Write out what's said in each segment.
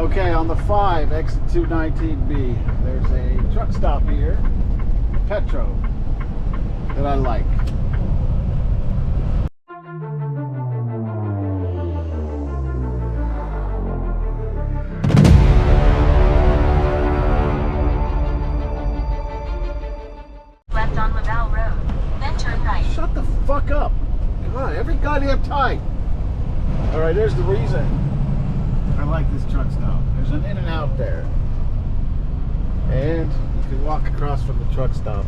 Okay, on the 5, exit 219B, there's a truck stop here, Petro, that I like. Left on Laval Road, then turn right. Shut the fuck up. God, every goddamn time. Alright, there's the reason I like this truck stop. There's an in and out there. And you can walk across from the truck stop.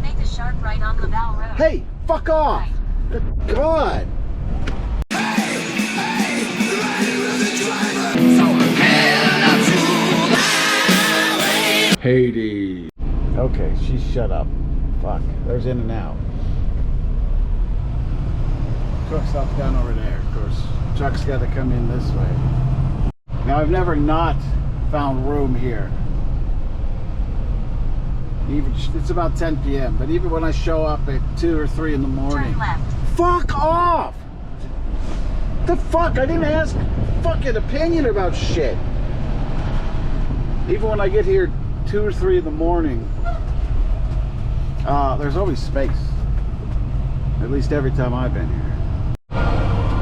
Make a sharp right on Laval Road. Hey, fuck off! Right. Good God! Hades. Okay, she shut up. Fuck. There's in and out. Truck stop's down over there, of course. Truck's got to come in this way. Now, I've never not found room here. Even it's about 10 p.m. But even when I show up at 2 or 3 in the morning, Turn left. fuck off! The fuck? I didn't ask fucking opinion about shit. Even when I get here 2 or 3 in the morning, there's always space. At least every time I've been here.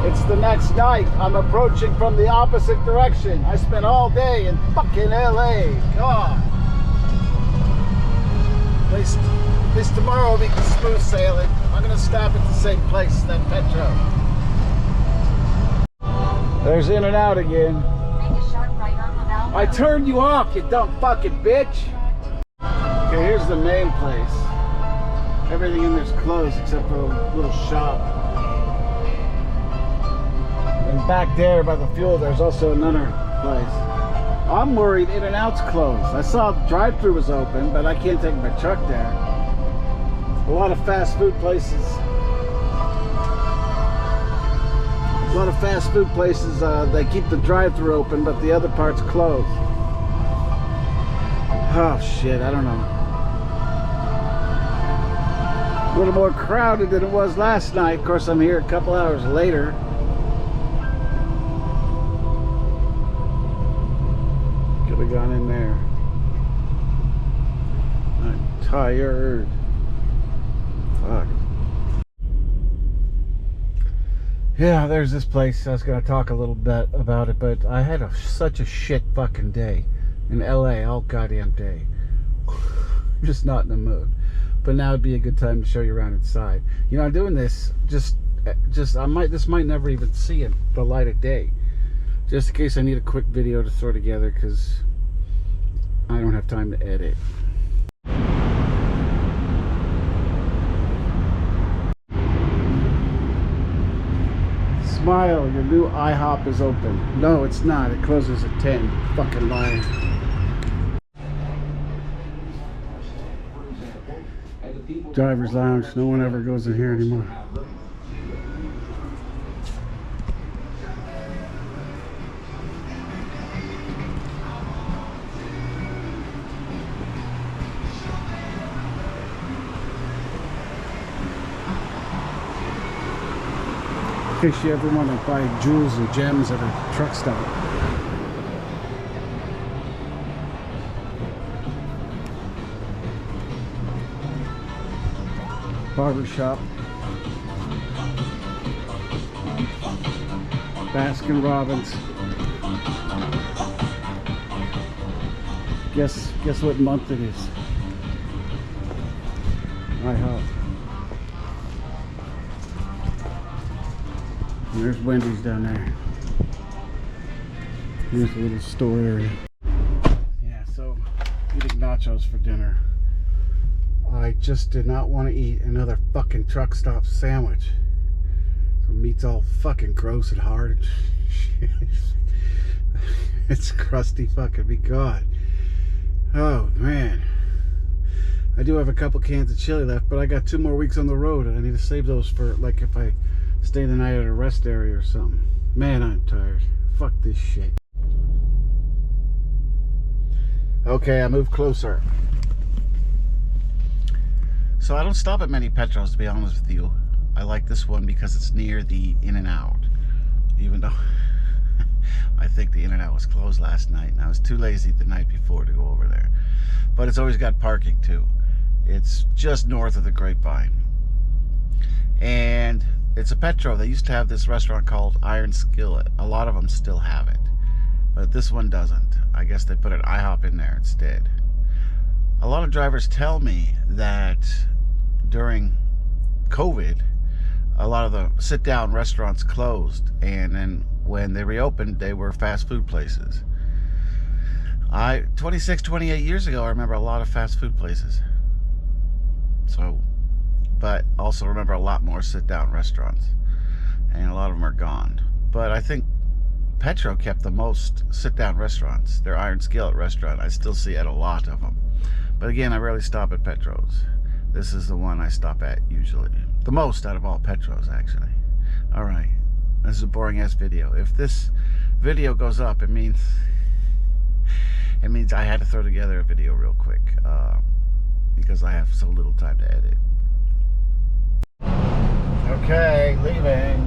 It's the next night. I'm approaching from the opposite direction. I spent all day in fucking LA. God. At least tomorrow will be smooth sailing. I'm gonna stop at the same place, that Petro. There's in and out again. Make a sharp right on Laval Road. I turned you off, you dumb fucking bitch. Okay, here's the main place. Everything in there's closed except for a little shop. And back there by the fuel, there's also another place. I'm worried In and Out's closed. I saw drive-thru was open, but I can't take my truck there. A lot of fast food places. They keep the drive-thru open, but the other part's closed. Oh shit, I don't know. A little more crowded than it was last night. Of course, I'm here a couple hours later. Could have gone in there. I'm tired. Fuck. Yeah, there's this place. I was going to talk a little bit about it, but I had such a shit fucking day in LA all goddamn day. I'm just not in the mood. But now would be a good time to show you around inside. You know, I'm doing this this might never even see the light of day. Just in case I need a quick video to throw together, because I don't have time to edit. Smile, your new IHOP is open. No, it's not. It closes at 10. Fucking lying. Driver's lounge. No one ever goes in here anymore. In case you ever want to buy jewels and gems at a truck stop. Barber shop. Baskin Robbins. Guess what month it is? IHOP. And there's Wendy's down there. Here's a little store area. Yeah, so eating nachos for dinner. I just did not want to eat another fucking truck stop sandwich. So meat's all fucking gross and hard. It's crusty fucking me, God. Oh man. I do have a couple cans of chili left, but I got 2 more weeks on the road and I need to save those for like if I stay the night at a rest area or something. Man, I'm tired. Fuck this shit. Okay, I moved closer. So I don't stop at many Petros, to be honest with you. I like this one because it's near the In and Out. Even though I think the internet was closed last night, and I was too lazy the night before to go over there. But it's always got parking too. It's just north of the Grapevine. And it's a Petro. They used to have this restaurant called Iron Skillet. A lot of them still have it, but this one doesn't. I guess they put an IHOP in there instead. A lot of drivers tell me that during COVID, a lot of the sit-down restaurants closed, and then when they reopened, they were fast food places. 26, 28 years ago, I remember a lot of fast food places. So, but also remember a lot more sit-down restaurants, and a lot of them are gone. But I think Petro kept the most sit-down restaurants. Their Iron Skillet restaurant, I still see at a lot of them. But again, I rarely stop at Petro's. This is the one I stop at usually. The most out of all Petros, actually. Alright, this is a boring ass video. If this video goes up, it means I had to throw together a video real quick, because I have so little time to edit. Okay, leaving.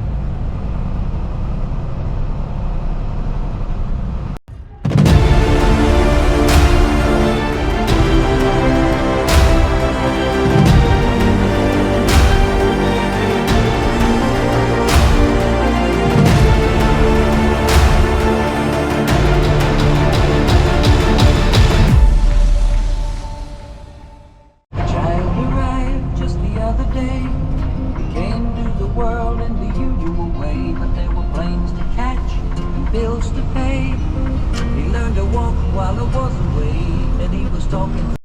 Bills to pay. He learned to walk while I was away, and he was talking